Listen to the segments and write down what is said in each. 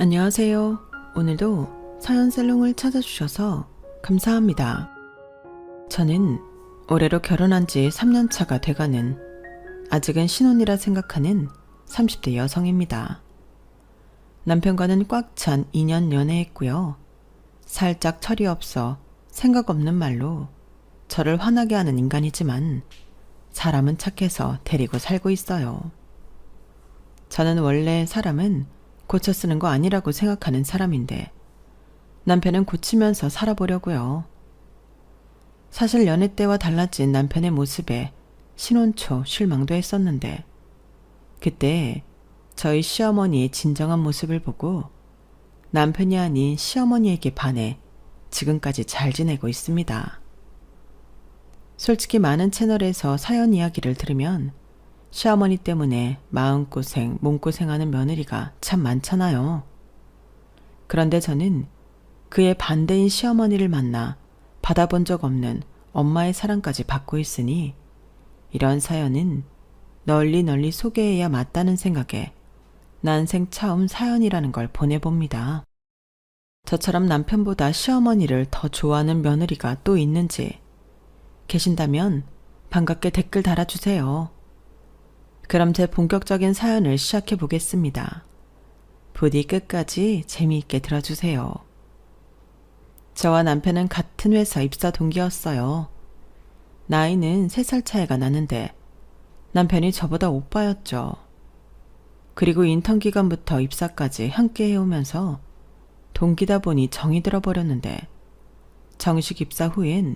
안녕하세요. 오늘도 사연살롱을 찾아주셔서 감사합니다. 저는 올해로 결혼한 지 3년차가 돼가는 아직은 신혼이라 생각하는 30대 여성입니다. 남편과는 꽉 찬 2년 연애했고요. 살짝 철이 없어 생각 없는 말로 저를 화나게 하는 인간이지만 사람은 착해서 데리고 살고 있어요. 저는 원래 사람은 고쳐 쓰는 거 아니라고 생각하는 사람인데 남편은 고치면서 살아보려고요. 사실 연애 때와 달라진 남편의 모습에 신혼 초 실망도 했었는데 그때 저희 시어머니의 진정한 모습을 보고 남편이 아닌 시어머니에게 반해 지금까지 잘 지내고 있습니다. 솔직히 많은 채널에서 사연 이야기를 들으면 시어머니 때문에 마음고생, 몸고생하는 며느리가 참 많잖아요. 그런데 저는 그의 반대인 시어머니를 만나 받아본 적 없는 엄마의 사랑까지 받고 있으니 이런 사연은 널리 소개해야 맞다는 생각에 난생 처음 사연이라는 걸 보내봅니다. 저처럼 남편보다 시어머니를 더 좋아하는 며느리가 또 있는지 계신다면 반갑게 댓글 달아주세요. 그럼 제 본격적인 사연을 시작해 보겠습니다. 부디 끝까지 재미있게 들어주세요. 저와 남편은 같은 회사 입사 동기였어요. 나이는 3살 차이가 나는데 남편이 저보다 오빠였죠. 그리고 인턴 기간부터 입사까지 함께 해오면서 동기다 보니 정이 들어버렸는데 정식 입사 후엔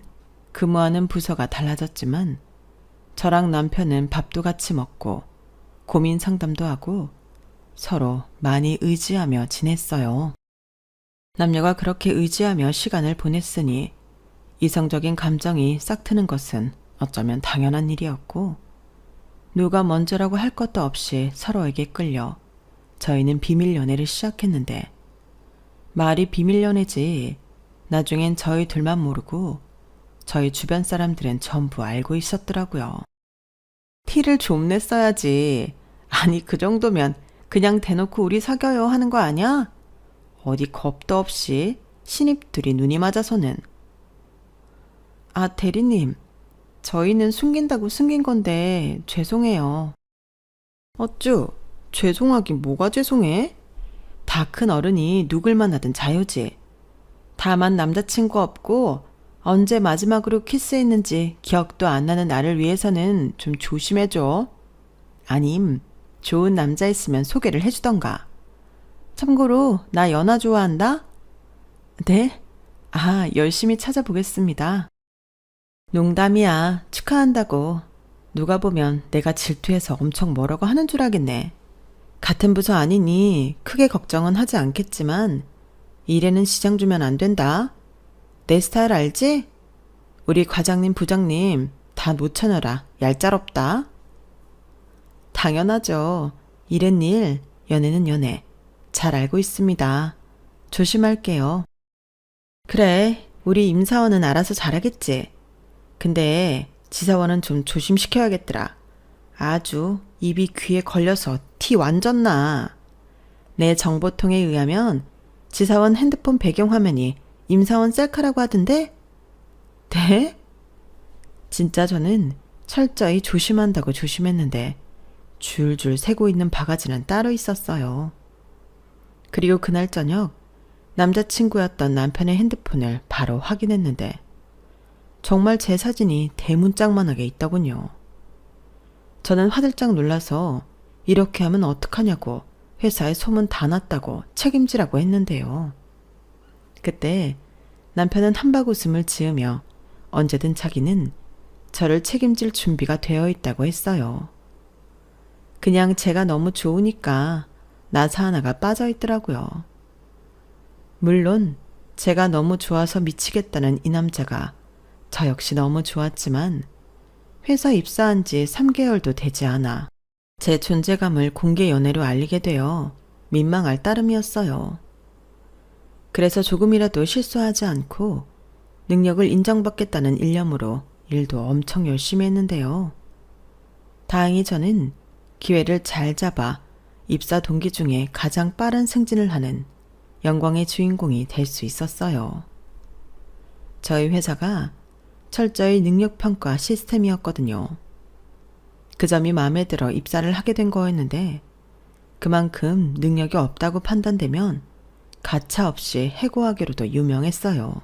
근무하는 부서가 달라졌지만 저랑 남편은 밥도 같이 먹고 고민 상담도 하고 서로 많이 의지하며 지냈어요. 남녀가 그렇게 의지하며 시간을 보냈으니 이성적인 감정이 싹 트는 것은 어쩌면 당연한 일이었고 누가 먼저라고 할 것도 없이 서로에게 끌려 저희는 비밀 연애를 시작했는데 말이 비밀 연애지 나중엔 저희 둘만 모르고 저희 주변 사람들은 전부 알고 있었더라고요. 티를 좀 냈어야지. 아니 그 정도면 그냥 대놓고 우리 사겨요 하는 거 아니야? 어디 겁도 없이 신입들이 눈이 맞아서는. 아 대리님, 저희는 숨긴다고 숨긴 건데 죄송해요. 어쭈? 죄송하긴 뭐가 죄송해? 다 큰 어른이 누굴 만나든 자유지. 다만 남자친구 없고 언제 마지막으로 키스했는지 기억도 안 나는 나를 위해서는 좀 조심해줘. 아님 좋은 남자 있으면 소개를 해주던가. 참고로 나 연하 좋아한다? 네? 아 열심히 찾아보겠습니다. 농담이야. 축하한다고. 누가 보면 내가 질투해서 엄청 뭐라고 하는 줄 알겠네. 같은 부서 아니니 크게 걱정은 하지 않겠지만 일에는 지장 주면 안 된다. 내 스타일 알지? 우리 과장님 부장님 다 놓쳐놔라. 얄짤없다. 당연하죠. 일은 일, 연애는 연애. 잘 알고 있습니다. 조심할게요. 그래, 우리 임사원은 알아서 잘하겠지. 근데 지사원은 좀 조심시켜야겠더라. 아주 입이 귀에 걸려서 티 완전 나. 내 정보통에 의하면 지사원 핸드폰 배경화면이 임사원 셀카라고 하던데? 네? 진짜 저는 철저히 조심한다고 조심했는데 줄줄 새고 있는 바가지는 따로 있었어요. 그리고 그날 저녁 남자친구였던 남편의 핸드폰을 바로 확인했는데 정말 제 사진이 대문짝만하게 있더군요. 저는 화들짝 놀라서 이렇게 하면 어떡하냐고 회사에 소문 다 났다고 책임지라고 했는데요. 그때 남편은 한박 웃음을 지으며 언제든 자기는 저를 책임질 준비가 되어 있다고 했어요. 그냥 제가 너무 좋으니까 나사 하나가 빠져 있더라고요. 물론 제가 너무 좋아서 미치겠다는 이 남자가 저 역시 너무 좋았지만 회사 입사한 지 3개월도 되지 않아 제 존재감을 공개 연애로 알리게 되어 민망할 따름이었어요. 그래서 조금이라도 실수하지 않고 능력을 인정받겠다는 일념으로 일도 엄청 열심히 했는데요. 다행히 저는 기회를 잘 잡아 입사 동기 중에 가장 빠른 승진을 하는 영광의 주인공이 될 수 있었어요. 저희 회사가 철저히 능력평가 시스템이었거든요. 그 점이 마음에 들어 입사를 하게 된 거였는데 그만큼 능력이 없다고 판단되면 가차없이 해고하기로도 유명했어요.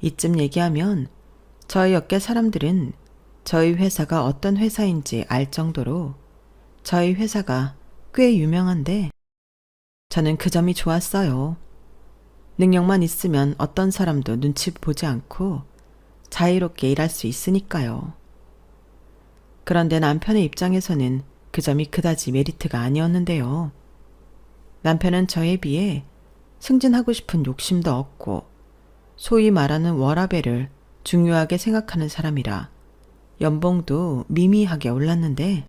이쯤 얘기하면 저희 업계 사람들은 저희 회사가 어떤 회사인지 알 정도로 저희 회사가 꽤 유명한데 저는 그 점이 좋았어요. 능력만 있으면 어떤 사람도 눈치 보지 않고 자유롭게 일할 수 있으니까요. 그런데 남편의 입장에서는 그 점이 그다지 메리트가 아니었는데요. 남편은 저에 비해 승진하고 싶은 욕심도 없고 소위 말하는 워라밸을 중요하게 생각하는 사람이라 연봉도 미미하게 올랐는데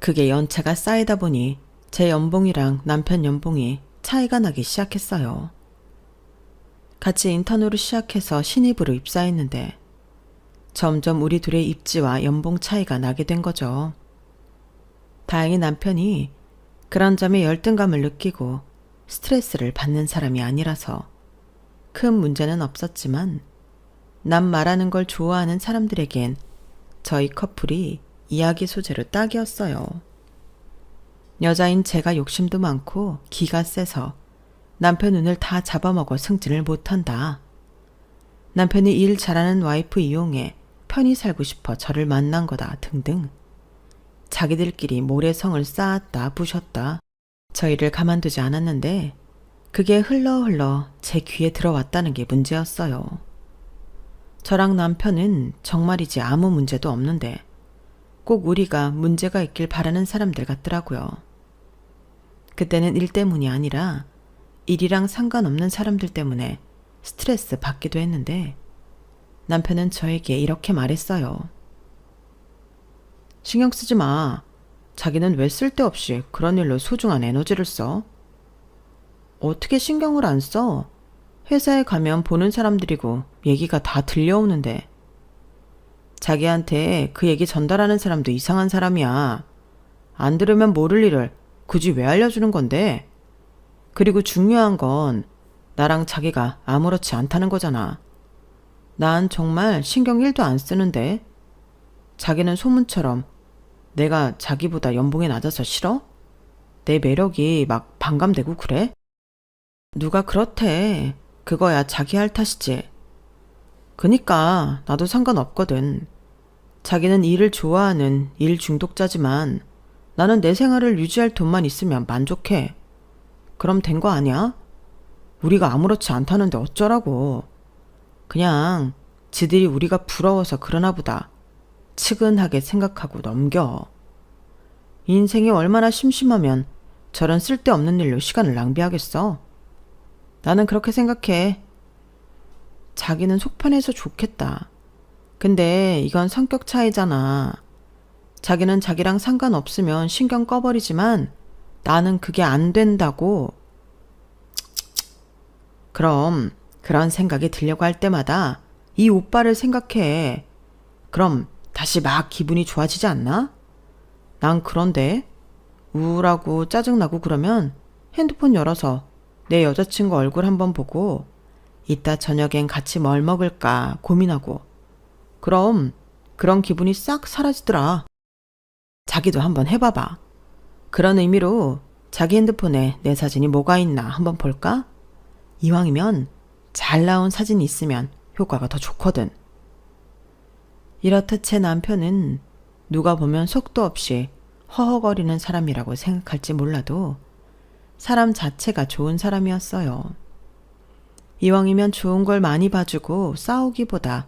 그게 연차가 쌓이다 보니 제 연봉이랑 남편 연봉이 차이가 나기 시작했어요. 같이 인턴으로 시작해서 신입으로 입사했는데 점점 우리 둘의 입지와 연봉 차이가 나게 된 거죠. 다행히 남편이 그런 점에 열등감을 느끼고 스트레스를 받는 사람이 아니라서 큰 문제는 없었지만 남 말하는 걸 좋아하는 사람들에겐 저희 커플이 이야기 소재로 딱이었어요. 여자인 제가 욕심도 많고 기가 세서 남편 눈을 다 잡아먹어 승진을 못한다. 남편이 일 잘하는 와이프 이용해 편히 살고 싶어 저를 만난 거다 등등. 자기들끼리 모래성을 쌓았다 부셨다. 저희를 가만두지 않았는데 그게 흘러 제 귀에 들어왔다는 게 문제였어요. 저랑 남편은 정말이지 아무 문제도 없는데 꼭 우리가 문제가 있길 바라는 사람들 같더라고요. 그때는 일 때문이 아니라 일이랑 상관없는 사람들 때문에 스트레스 받기도 했는데 남편은 저에게 이렇게 말했어요. 신경 쓰지 마. 자기는 왜 쓸데없이 그런 일로 소중한 에너지를 써? 어떻게 신경을 안 써? 회사에 가면 보는 사람들이고 얘기가 다 들려오는데. 자기한테 그 얘기 전달하는 사람도 이상한 사람이야. 안 들으면 모를 일을 굳이 왜 알려주는 건데? 그리고 중요한 건 나랑 자기가 아무렇지 않다는 거잖아. 난 정말 신경 1도 안 쓰는데 자기는 소문처럼 내가 자기보다 연봉이 낮아서 싫어? 내 매력이 막 반감되고 그래? 누가 그렇대. 그거야 자기 할 탓이지. 그니까 나도 상관없거든. 자기는 일을 좋아하는 일 중독자지만 나는 내 생활을 유지할 돈만 있으면 만족해. 그럼 된 거 아니야? 우리가 아무렇지 않다는데 어쩌라고. 그냥 지들이 우리가 부러워서 그러나 보다. 측은하게 생각하고 넘겨. 인생이 얼마나 심심하면 저런 쓸데없는 일로 시간을 낭비하겠어. 나는 그렇게 생각해. 자기는 속편해서 좋겠다. 근데 이건 성격 차이잖아. 자기는 자기랑 상관없으면 신경 꺼버리지만 나는 그게 안 된다고. 그럼 그런 생각이 들려고 할 때마다 이 오빠를 생각해. 그럼 다시 막 기분이 좋아지지 않나? 난 그런데 우울하고 짜증나고 그러면 핸드폰 열어서 내 여자친구 얼굴 한번 보고 이따 저녁엔 같이 뭘 먹을까 고민하고 그럼 그런 기분이 싹 사라지더라. 자기도 한번 해봐봐. 그런 의미로 자기 핸드폰에 내 사진이 뭐가 있나 한번 볼까? 이왕이면 잘 나온 사진이 있으면 효과가 더 좋거든. 이렇듯 제 남편은 누가 보면 속도 없이 허허거리는 사람이라고 생각할지 몰라도 사람 자체가 좋은 사람이었어요. 이왕이면 좋은 걸 많이 봐주고 싸우기보다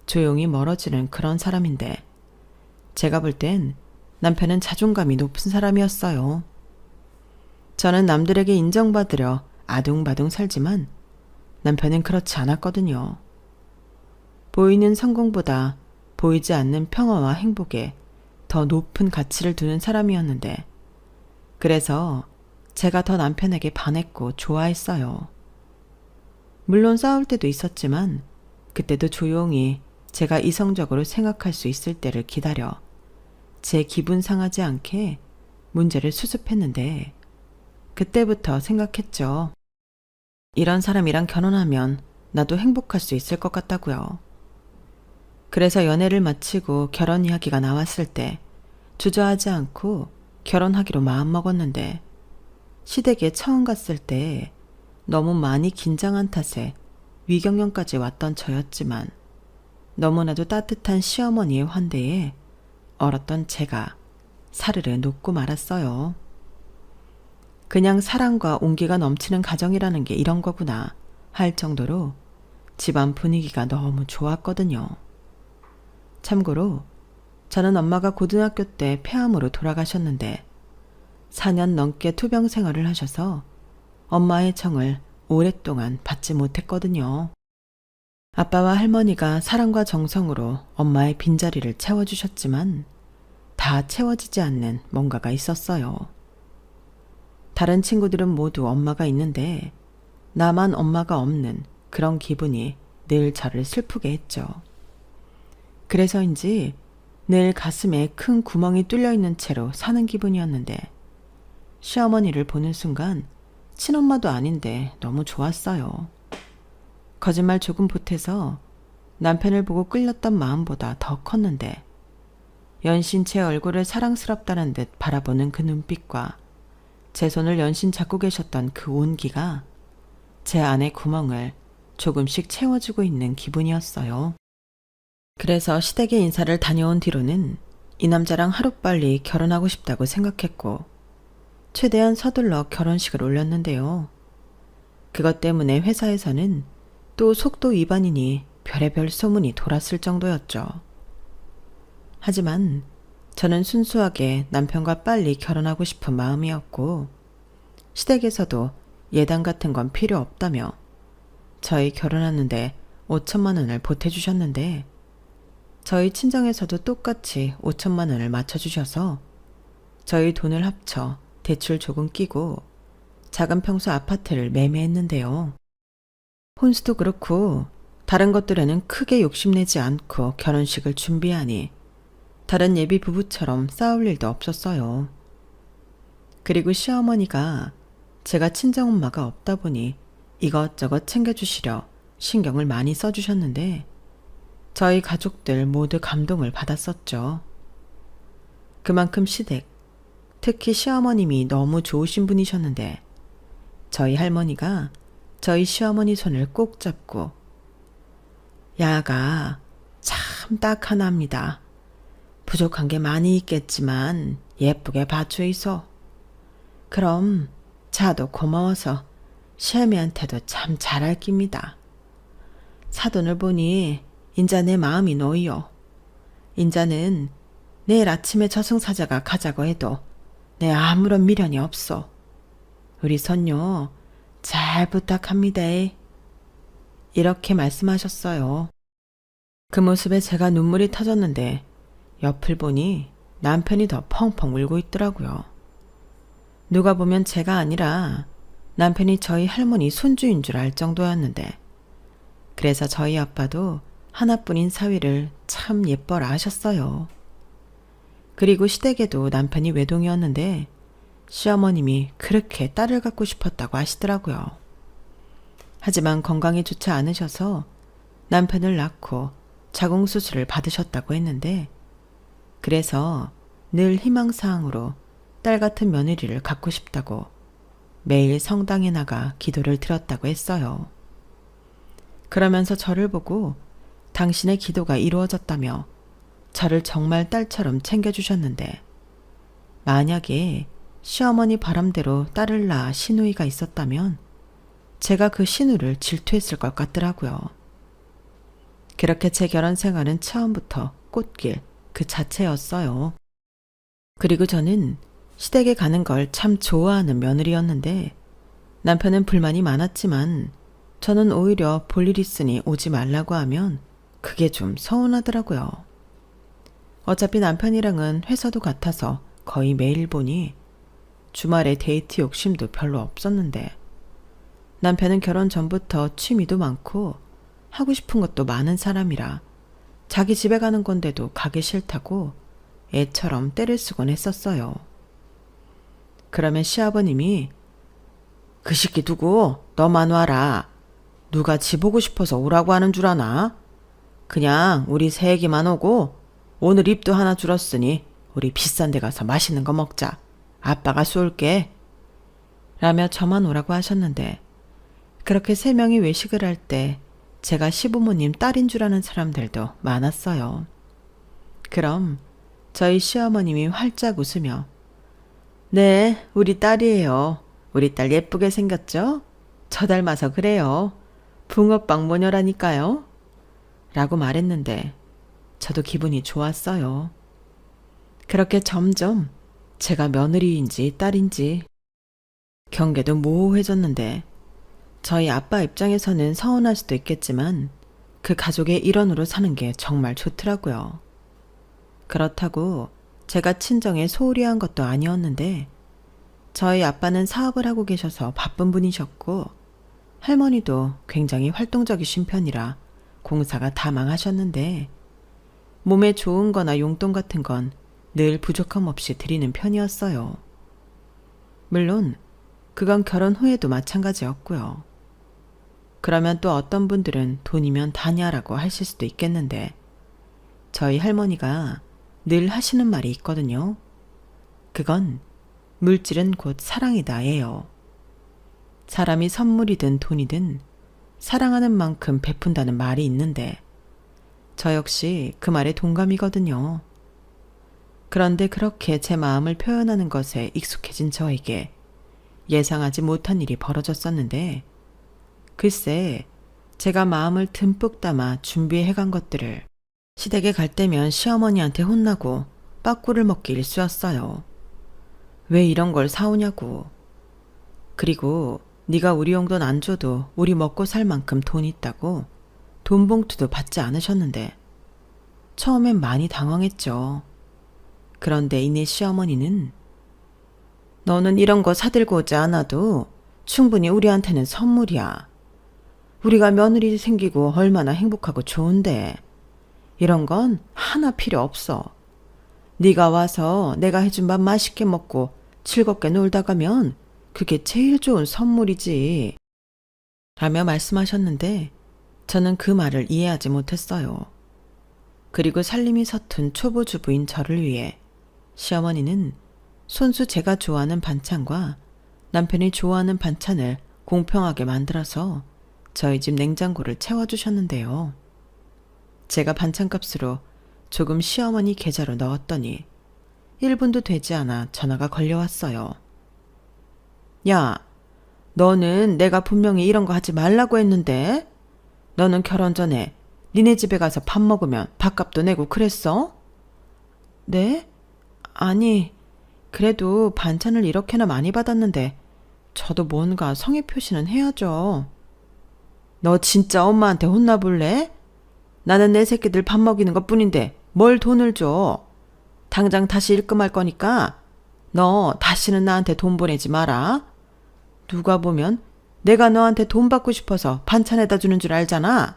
조용히 멀어지는 그런 사람인데 제가 볼 땐 남편은 자존감이 높은 사람이었어요. 저는 남들에게 인정받으려 아둥바둥 살지만 남편은 그렇지 않았거든요. 보이는 성공보다 보이지 않는 평화와 행복에 더 높은 가치를 두는 사람이었는데 그래서 제가 더 남편에게 반했고 좋아했어요. 물론 싸울 때도 있었지만 그때도 조용히 제가 이성적으로 생각할 수 있을 때를 기다려 제 기분 상하지 않게 문제를 수습했는데 그때부터 생각했죠. 이런 사람이랑 결혼하면 나도 행복할 수 있을 것 같다고요. 그래서 연애를 마치고 결혼 이야기가 나왔을 때 주저하지 않고 결혼하기로 마음먹었는데 시댁에 처음 갔을 때 너무 많이 긴장한 탓에 위경련까지 왔던 저였지만 너무나도 따뜻한 시어머니의 환대에 얼었던 제가 사르르 녹고 말았어요. 그냥 사랑과 온기가 넘치는 가정이라는 게 이런 거구나 할 정도로 집안 분위기가 너무 좋았거든요. 참고로 저는 엄마가 고등학교 때 폐암으로 돌아가셨는데 4년 넘게 투병 생활을 하셔서 엄마의 정을 오랫동안 받지 못했거든요. 아빠와 할머니가 사랑과 정성으로 엄마의 빈자리를 채워주셨지만 다 채워지지 않는 뭔가가 있었어요. 다른 친구들은 모두 엄마가 있는데 나만 엄마가 없는 그런 기분이 늘 저를 슬프게 했죠. 그래서인지 늘 가슴에 큰 구멍이 뚫려 있는 채로 사는 기분이었는데 시어머니를 보는 순간 친엄마도 아닌데 너무 좋았어요. 거짓말 조금 보태서 남편을 보고 끌렸던 마음보다 더 컸는데 연신 제 얼굴을 사랑스럽다는 듯 바라보는 그 눈빛과 제 손을 연신 잡고 계셨던 그 온기가 제 안의 구멍을 조금씩 채워주고 있는 기분이었어요. 그래서 시댁에 인사를 다녀온 뒤로는 이 남자랑 하루빨리 결혼하고 싶다고 생각했고 최대한 서둘러 결혼식을 올렸는데요. 그것 때문에 회사에서는 또 속도 위반이니 별의별 소문이 돌았을 정도였죠. 하지만 저는 순수하게 남편과 빨리 결혼하고 싶은 마음이었고 시댁에서도 예단 같은 건 필요 없다며 저희 결혼하는데 5천만 원을 보태주셨는데 저희 친정에서도 똑같이 5천만 원을 맞춰주셔서 저희 돈을 합쳐 대출 조금 끼고 작은 평수 아파트를 매매했는데요. 혼수도 그렇고 다른 것들에는 크게 욕심내지 않고 결혼식을 준비하니 다른 예비 부부처럼 싸울 일도 없었어요. 그리고 시어머니가 제가 친정엄마가 없다 보니 이것저것 챙겨주시려 신경을 많이 써주셨는데 저희 가족들 모두 감동을 받았었죠. 그만큼 시댁, 특히 시어머님이 너무 좋으신 분이셨는데 저희 할머니가 저희 시어머니 손을 꼭 잡고 야가 참 딱 하나입니다. 부족한 게 많이 있겠지만 예쁘게 봐주이소. 그럼 자도 고마워서 시애미한테도 참 잘할 깁니다. 사돈을 보니 인자 내 마음이 놓이요. 인자는 내일 아침에 저승사자가 가자고 해도 내 아무런 미련이 없소. 우리 손녀 잘 부탁합니다. 이렇게 말씀하셨어요. 그 모습에 제가 눈물이 터졌는데 옆을 보니 남편이 더 펑펑 울고 있더라고요. 누가 보면 제가 아니라 남편이 저희 할머니 손주인 줄 알 정도였는데 그래서 저희 아빠도 하나뿐인 사위를 참 예뻐라 하셨어요. 그리고 시댁에도 남편이 외동이었는데 시어머님이 그렇게 딸을 갖고 싶었다고 하시더라고요. 하지만 건강이 좋지 않으셔서 남편을 낳고 자궁수술을 받으셨다고 했는데 그래서 늘 희망사항으로 딸 같은 며느리를 갖고 싶다고 매일 성당에 나가 기도를 드렸다고 했어요. 그러면서 저를 보고 당신의 기도가 이루어졌다며 저를 정말 딸처럼 챙겨주셨는데 만약에 시어머니 바람대로 딸을 낳아 시누이가 있었다면 제가 그 시누를 질투했을 것 같더라고요. 그렇게 제 결혼 생활은 처음부터 꽃길 그 자체였어요. 그리고 저는 시댁에 가는 걸 참 좋아하는 며느리였는데 남편은 불만이 많았지만 저는 오히려 볼 일 있으니 오지 말라고 하면 그게 좀 서운하더라고요. 어차피 남편이랑은 회사도 같아서 거의 매일 보니 주말에 데이트 욕심도 별로 없었는데 남편은 결혼 전부터 취미도 많고 하고 싶은 것도 많은 사람이라 자기 집에 가는 건데도 가기 싫다고 애처럼 떼를 쓰곤 했었어요. 그러면 시아버님이 그 시끼 두고 너만 와라. 누가 지 보고 싶어서 오라고 하는 줄 아나? 그냥 우리 세 애기만 오고 오늘 입도 하나 줄었으니 우리 비싼 데 가서 맛있는 거 먹자. 아빠가 쏠게. 라며 저만 오라고 하셨는데 그렇게 세 명이 외식을 할 때 제가 시부모님 딸인 줄 아는 사람들도 많았어요. 그럼 저희 시어머님이 활짝 웃으며 네, 우리 딸이에요. 우리 딸 예쁘게 생겼죠? 저 닮아서 그래요. 붕어빵 모녀라니까요. 라고 말했는데 저도 기분이 좋았어요. 그렇게 점점 제가 며느리인지 딸인지 경계도 모호해졌는데 저희 아빠 입장에서는 서운할 수도 있겠지만 그 가족의 일원으로 사는 게 정말 좋더라고요. 그렇다고 제가 친정에 소홀히 한 것도 아니었는데 저희 아빠는 사업을 하고 계셔서 바쁜 분이셨고 할머니도 굉장히 활동적이신 편이라 공사가 다 망하셨는데 몸에 좋은 거나 용돈 같은 건 늘 부족함 없이 드리는 편이었어요. 물론 그건 결혼 후에도 마찬가지였고요. 그러면 또 어떤 분들은 돈이면 다냐라고 하실 수도 있겠는데 저희 할머니가 늘 하시는 말이 있거든요. 그건 물질은 곧 사랑이다예요. 사람이 선물이든 돈이든 사랑하는 만큼 베푼다는 말이 있는데 저 역시 그 말에 동감이거든요. 그런데 그렇게 제 마음을 표현하는 것에 익숙해진 저에게 예상하지 못한 일이 벌어졌었는데 글쎄 제가 마음을 듬뿍 담아 준비해간 것들을 시댁에 갈 때면 시어머니한테 혼나고 빠꾸를 먹기 일쑤였어요. 왜 이런 걸 사오냐고. 그리고 네가 우리 용돈 안 줘도 우리 먹고 살 만큼 돈 있다고 돈 봉투도 받지 않으셨는데 처음엔 많이 당황했죠. 그런데 이내 시어머니는 너는 이런 거 사들고 오지 않아도 충분히 우리한테는 선물이야. 우리가 며느리 생기고 얼마나 행복하고 좋은데 이런 건 하나 필요 없어. 네가 와서 내가 해준 밥 맛있게 먹고 즐겁게 놀다 가면 그게 제일 좋은 선물이지. 라며 말씀하셨는데 저는 그 말을 이해하지 못했어요. 그리고 살림이 서툰 초보주부인 저를 위해 시어머니는 손수 제가 좋아하는 반찬과 남편이 좋아하는 반찬을 공평하게 만들어서 저희 집 냉장고를 채워주셨는데요. 제가 반찬값으로 조금 시어머니 계좌로 넣었더니 1분도 되지 않아 전화가 걸려왔어요. 야, 너는 내가 분명히 이런 거 하지 말라고 했는데 너는 결혼 전에 니네 집에 가서 밥 먹으면 밥값도 내고 그랬어? 네? 아니, 그래도 반찬을 이렇게나 많이 받았는데 저도 뭔가 성의 표시는 해야죠. 너 진짜 엄마한테 혼나볼래? 나는 내 새끼들 밥 먹이는 것 뿐인데 뭘 돈을 줘. 당장 다시 입금할 거니까 너 다시는 나한테 돈 보내지 마라. 누가 보면 내가 너한테 돈 받고 싶어서 반찬에다 주는 줄 알잖아.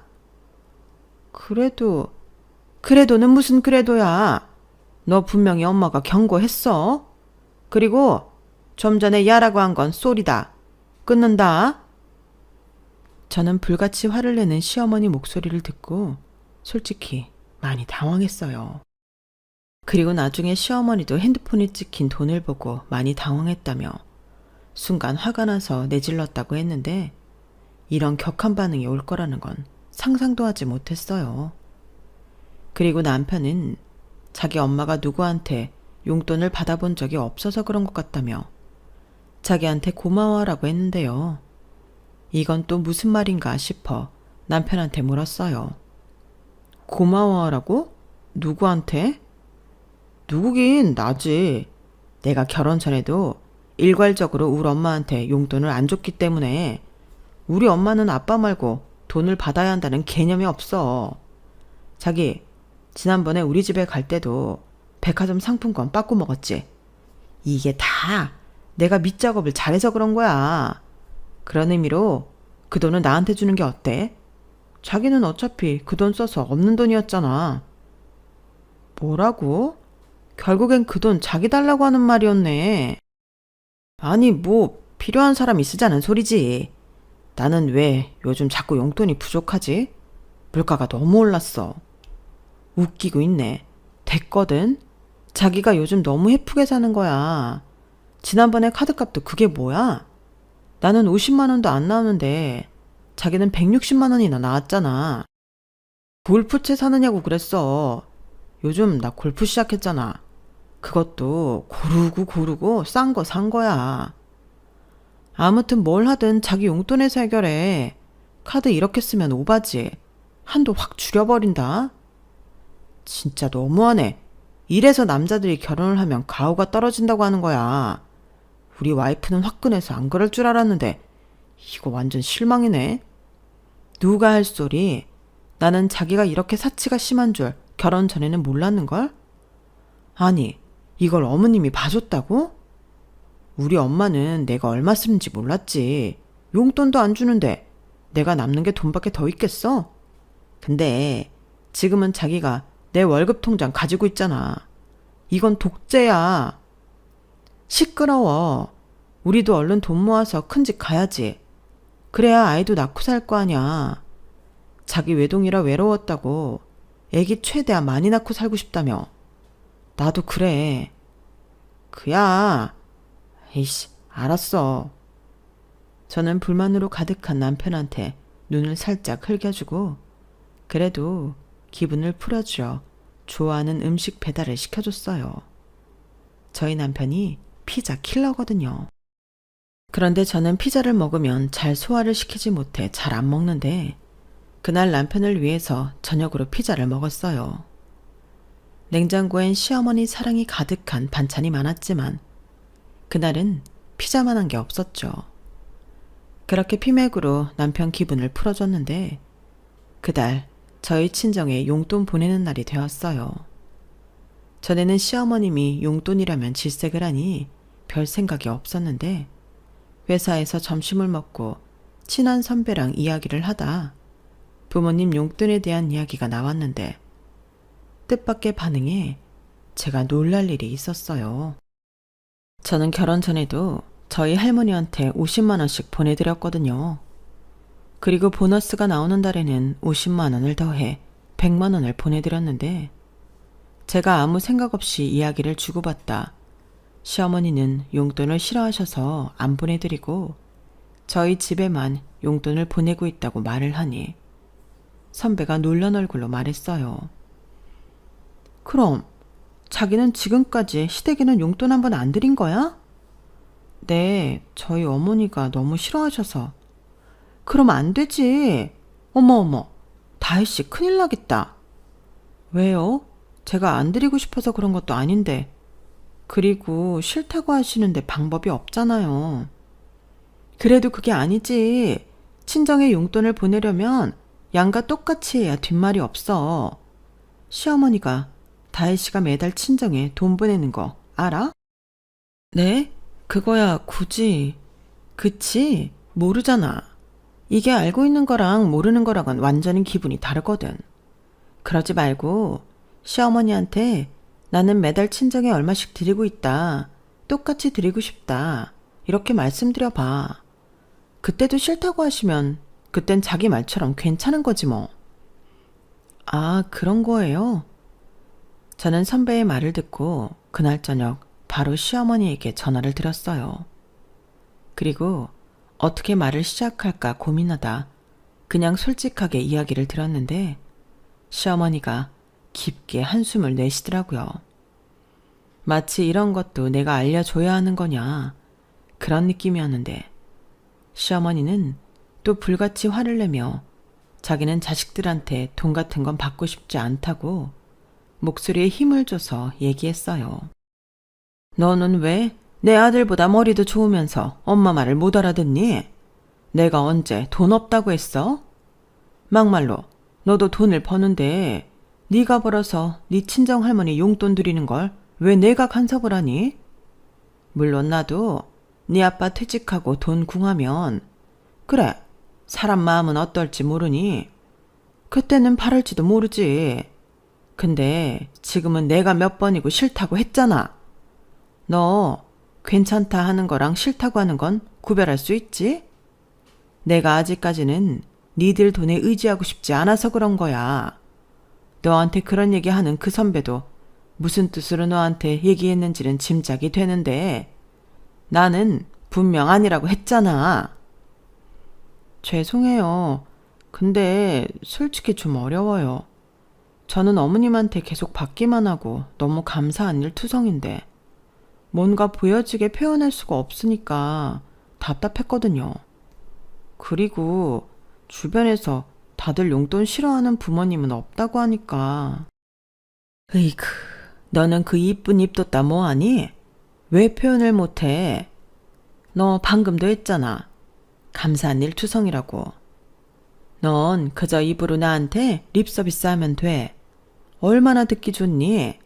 그래도는 무슨 그래도야. 너 분명히 엄마가 경고했어. 그리고 좀 전에 야라고 한 건 쏘리다. 끊는다. 저는 불같이 화를 내는 시어머니 목소리를 듣고 솔직히 많이 당황했어요. 그리고 나중에 시어머니도 핸드폰에 찍힌 돈을 보고 많이 당황했다며 순간 화가 나서 내질렀다고 했는데 이런 격한 반응이 올 거라는 건 상상도 하지 못했어요. 그리고 남편은 자기 엄마가 누구한테 용돈을 받아본 적이 없어서 그런 것 같다며 자기한테 고마워하라고 했는데요. 이건 또 무슨 말인가 싶어 남편한테 물었어요. 고마워하라고? 누구한테? 누구긴 나지. 내가 결혼 전에도 일괄적으로 우리 엄마한테 용돈을 안 줬기 때문에 우리 엄마는 아빠 말고 돈을 받아야 한다는 개념이 없어. 자기, 지난번에 우리 집에 갈 때도 백화점 상품권 빠꾸 먹었지? 이게 다 내가 밑작업을 잘해서 그런 거야. 그런 의미로 그 돈은 나한테 주는 게 어때? 자기는 어차피 그 돈 써서 없는 돈이었잖아. 뭐라고? 결국엔 그 돈 자기 달라고 하는 말이었네. 아니 필요한 사람이 쓰자는 소리지. 나는 왜 요즘 자꾸 용돈이 부족하지? 물가가 너무 올랐어. 웃기고 있네. 됐거든? 자기가 요즘 너무 헤프게 사는 거야. 지난번에 카드값도 그게 뭐야? 나는 50만 원도 안 나오는데 자기는 160만 원이나 나왔잖아. 골프채 사느냐고 그랬어. 요즘 나 골프 시작했잖아. 그것도 고르고 싼 거 산 거야. 아무튼 뭘 하든 자기 용돈에서 해결해. 카드 이렇게 쓰면 오바지. 한도 확 줄여버린다. 진짜 너무하네. 이래서 남자들이 결혼을 하면 가오가 떨어진다고 하는 거야. 우리 와이프는 화끈해서 안 그럴 줄 알았는데 이거 완전 실망이네. 누가 할 소리. 나는 자기가 이렇게 사치가 심한 줄 결혼 전에는 몰랐는걸? 아니, 이걸 어머님이 봐줬다고? 우리 엄마는 내가 얼마 쓰는지 몰랐지. 용돈도 안 주는데 내가 남는 게 돈밖에 더 있겠어? 근데 지금은 자기가 내 월급 통장 가지고 있잖아. 이건 독재야. 시끄러워. 우리도 얼른 돈 모아서 큰 집 가야지. 그래야 아이도 낳고 살 거 아냐. 자기 외동이라 외로웠다고 애기 최대한 많이 낳고 살고 싶다며. 나도 그래. 그야. 에이씨, 알았어. 저는 불만으로 가득한 남편한테 눈을 살짝 흘겨주고 그래도 기분을 풀어주려 좋아하는 음식 배달을 시켜줬어요. 저희 남편이 피자 킬러거든요. 그런데 저는 피자를 먹으면 잘 소화를 시키지 못해 잘 안 먹는데 그날 남편을 위해서 저녁으로 피자를 먹었어요. 냉장고엔 시어머니 사랑이 가득한 반찬이 많았지만 그날은 피자만한 게 없었죠. 그렇게 피맥으로 남편 기분을 풀어줬는데 그달 저희 친정에 용돈 보내는 날이 되었어요. 전에는 시어머님이 용돈이라면 질색을 하니 별 생각이 없었는데 회사에서 점심을 먹고 친한 선배랑 이야기를 하다 부모님 용돈에 대한 이야기가 나왔는데 뜻밖의 반응에 제가 놀랄 일이 있었어요. 저는 결혼 전에도 저희 할머니한테 50만 원씩 보내드렸거든요. 그리고 보너스가 나오는 달에는 50만 원을 더해 100만 원을 보내드렸는데 제가 아무 생각 없이 이야기를 주고받다 시어머니는 용돈을 싫어하셔서 안 보내드리고 저희 집에만 용돈을 보내고 있다고 말을 하니 선배가 놀란 얼굴로 말했어요. 그럼 자기는 지금까지 시댁에는 용돈 한 번 안 드린 거야? 네, 저희 어머니가 너무 싫어하셔서. 그럼 안 되지. 어머, 다혜씨 큰일 나겠다. 왜요? 제가 안 드리고 싶어서 그런 것도 아닌데. 그리고 싫다고 하시는데 방법이 없잖아요. 그래도 그게 아니지. 친정에 용돈을 보내려면 양가 똑같이 해야 뒷말이 없어. 시어머니가 다혜씨가 매달 친정에 돈 보내는 거 알아? 네? 그거야 굳이. 그치? 모르잖아. 이게 알고 있는 거랑 모르는 거랑은 완전히 기분이 다르거든. 그러지 말고 시어머니한테 나는 매달 친정에 얼마씩 드리고 있다. 똑같이 드리고 싶다. 이렇게 말씀드려봐. 그때도 싫다고 하시면 그땐 자기 말처럼 괜찮은 거지 뭐. 아, 그런 거예요? 저는 선배의 말을 듣고 그날 저녁 바로 시어머니에게 전화를 드렸어요. 그리고 어떻게 말을 시작할까 고민하다 그냥 솔직하게 이야기를 들었는데 시어머니가 깊게 한숨을 내쉬더라고요. 마치 이런 것도 내가 알려줘야 하는 거냐 그런 느낌이었는데 시어머니는 또 불같이 화를 내며 자기는 자식들한테 돈 같은 건 받고 싶지 않다고 목소리에 힘을 줘서 얘기했어요. 너는 왜 내 아들보다 머리도 좋으면서 엄마 말을 못 알아듣니? 내가 언제 돈 없다고 했어? 막말로 너도 돈을 버는데 네가 벌어서 네 친정할머니 용돈 드리는 걸 왜 내가 간섭을 하니? 물론 나도 네 아빠 퇴직하고 돈 궁하면 그래 사람 마음은 어떨지 모르니 그때는 바랄지도 모르지. 근데 지금은 내가 몇 번이고 싫다고 했잖아. 너 괜찮다 하는 거랑 싫다고 하는 건 구별할 수 있지? 내가 아직까지는 니들 돈에 의지하고 싶지 않아서 그런 거야. 너한테 그런 얘기하는 그 선배도 무슨 뜻으로 너한테 얘기했는지는 짐작이 되는데 나는 분명 아니라고 했잖아. 죄송해요. 근데 솔직히 좀 어려워요. 저는 어머님한테 계속 받기만 하고 너무 감사한 일 투성인데 뭔가 보여지게 표현할 수가 없으니까 답답했거든요. 그리고 주변에서 다들 용돈 싫어하는 부모님은 없다고 하니까. 으이그, 너는 그 이쁜 입 뒀다 뭐하니? 왜 표현을 못해? 너 방금도 했잖아. 감사한 일 투성이라고. 넌 그저 입으로 나한테 립서비스 하면 돼. 얼마나 듣기 좋니?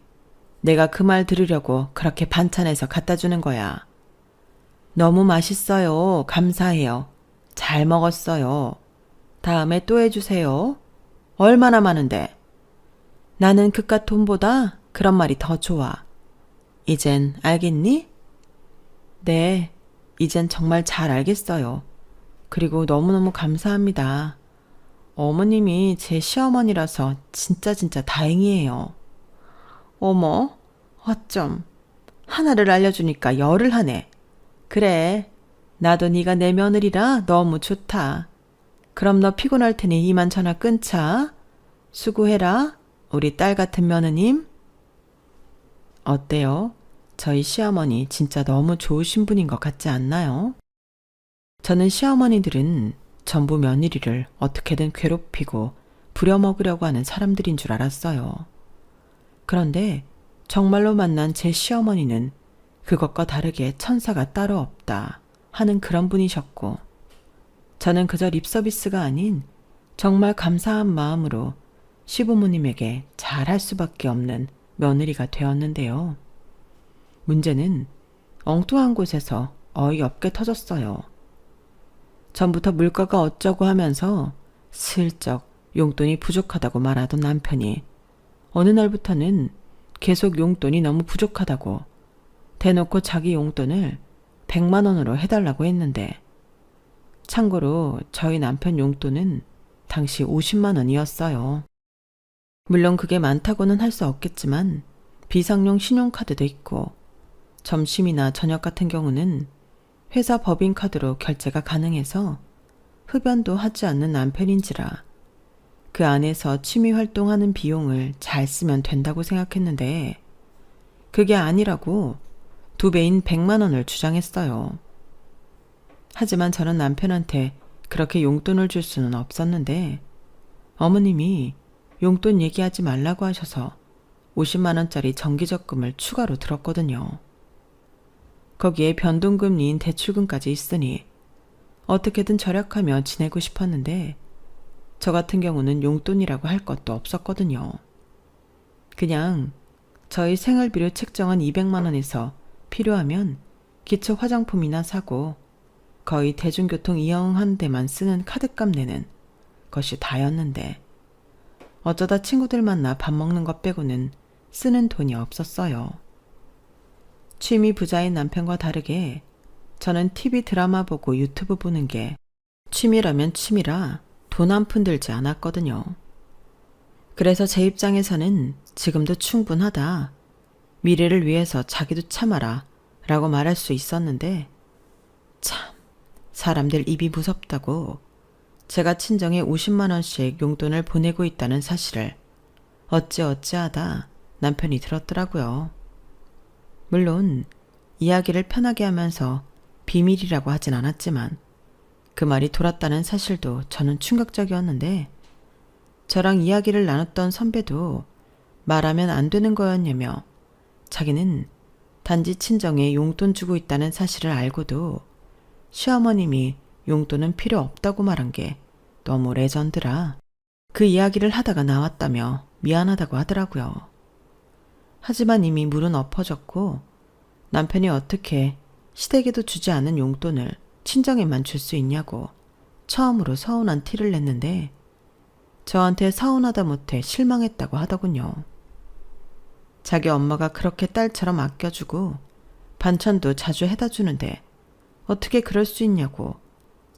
내가 그 말 들으려고 그렇게 반찬해서 갖다 주는 거야. 너무 맛있어요. 감사해요. 잘 먹었어요. 다음에 또 해주세요. 얼마나 많은데. 나는 그깟 돈보다 그런 말이 더 좋아. 이젠 알겠니? 네, 이젠 정말 잘 알겠어요. 그리고 너무너무 감사합니다. 어머님이 제 시어머니라서 진짜 다행이에요. 어머, 어쩜. 하나를 알려주니까 열을 하네. 그래, 나도 네가 내 며느리라 너무 좋다. 그럼 너 피곤할 테니 이만 전화 끊자. 수고해라, 우리 딸 같은 며느님. 어때요? 저희 시어머니 진짜 너무 좋으신 분인 것 같지 않나요? 저는 시어머니들은 전부 며느리를 어떻게든 괴롭히고 부려먹으려고 하는 사람들인 줄 알았어요. 그런데 정말로 만난 제 시어머니는 그것과 다르게 천사가 따로 없다 하는 그런 분이셨고, 저는 그저 립서비스가 아닌 정말 감사한 마음으로 시부모님에게 잘할 수밖에 없는 며느리가 되었는데요. 문제는 엉뚱한 곳에서 어이없게 터졌어요. 전부터 물가가 어쩌고 하면서 슬쩍 용돈이 부족하다고 말하던 남편이 어느 날부터는 계속 용돈이 너무 부족하다고 대놓고 자기 용돈을 100만 원으로 해달라고 했는데, 참고로 저희 남편 용돈은 당시 50만 원이었어요. 물론 그게 많다고는 할 수 없겠지만 비상용 신용카드도 있고 점심이나 저녁 같은 경우는 회사 법인카드로 결제가 가능해서 흡연도 하지 않는 남편인지라 그 안에서 취미 활동하는 비용을 잘 쓰면 된다고 생각했는데 그게 아니라고 2배인 100만 원을 주장했어요. 하지만 저는 남편한테 그렇게 용돈을 줄 수는 없었는데 어머님이 용돈 얘기하지 말라고 하셔서 50만 원짜리 정기적금을 추가로 들었거든요. 거기에 변동금리인 대출금까지 있으니 어떻게든 절약하며 지내고 싶었는데 저 같은 경우는 용돈이라고 할 것도 없었거든요. 그냥 저희 생활비로 책정한 200만 원에서 필요하면 기초 화장품이나 사고 거의 대중교통 이용한 데만 쓰는 카드값 내는 것이 다였는데 어쩌다 친구들 만나 밥 먹는 것 빼고는 쓰는 돈이 없었어요. 취미 부자인 남편과 다르게 저는 TV 드라마 보고 유튜브 보는 게 취미라면 취미라 돈 한 푼 들지 않았거든요. 그래서 제 입장에서는 지금도 충분하다. 미래를 위해서 자기도 참아라 라고 말할 수 있었는데 참 사람들 입이 무섭다고 제가 친정에 50만 원씩 용돈을 보내고 있다는 사실을 어찌하다 남편이 들었더라고요. 물론 이야기를 편하게 하면서 비밀이라고 하진 않았지만 그 말이 돌았다는 사실도 저는 충격적이었는데 저랑 이야기를 나눴던 선배도 말하면 안 되는 거였냐며 자기는 단지 친정에 용돈 주고 있다는 사실을 알고도 시어머님이 용돈은 필요 없다고 말한 게 너무 레전드라 그 이야기를 하다가 나왔다며 미안하다고 하더라고요. 하지만 이미 물은 엎어졌고 남편이 어떻게 시댁에도 주지 않은 용돈을 친정에만 줄 수 있냐고 처음으로 서운한 티를 냈는데 저한테 서운하다 못해 실망했다고 하더군요. 자기 엄마가 그렇게 딸처럼 아껴주고 반찬도 자주 해다 주는데 어떻게 그럴 수 있냐고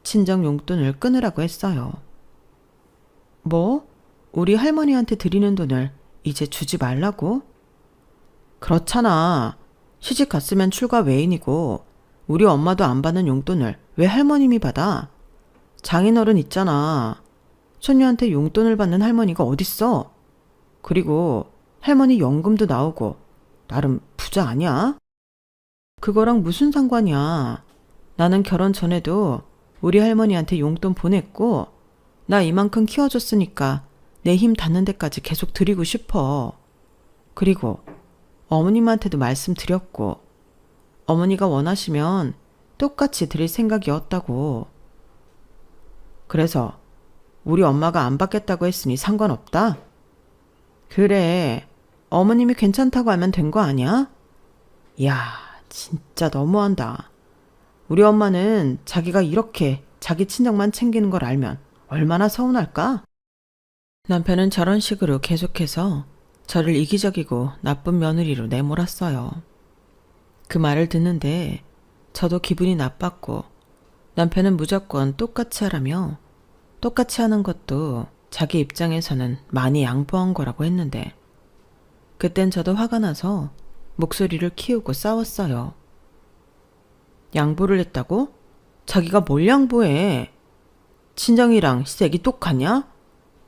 친정 용돈을 끊으라고 했어요. 뭐? 우리 할머니한테 드리는 돈을 이제 주지 말라고? 그렇잖아. 시집 갔으면 출가 외인이고 우리 엄마도 안 받는 용돈을 왜 할머님이 받아? 장인어른 있잖아. 손녀한테 용돈을 받는 할머니가 어딨어? 그리고 할머니 연금도 나오고 나름 부자 아니야? 그거랑 무슨 상관이야. 나는 결혼 전에도 우리 할머니한테 용돈 보냈고 나 이만큼 키워줬으니까 내 힘 닿는 데까지 계속 드리고 싶어. 그리고 어머님한테도 말씀드렸고 어머니가 원하시면 똑같이 드릴 생각이었다고. 그래서 우리 엄마가 안 받겠다고 했으니 상관없다? 그래, 어머님이 괜찮다고 하면 된 거 아니야? 야, 진짜 너무한다. 우리 엄마는 자기가 이렇게 자기 친정만 챙기는 걸 알면 얼마나 서운할까? 남편은 저런 식으로 계속해서 저를 이기적이고 나쁜 며느리로 내몰았어요. 그 말을 듣는데 저도 기분이 나빴고 남편은 무조건 똑같이 하라며 똑같이 하는 것도 자기 입장에서는 많이 양보한 거라고 했는데 그땐 저도 화가 나서 목소리를 키우고 싸웠어요. 양보를 했다고? 자기가 뭘 양보해? 친정이랑 시댁이 똑같냐?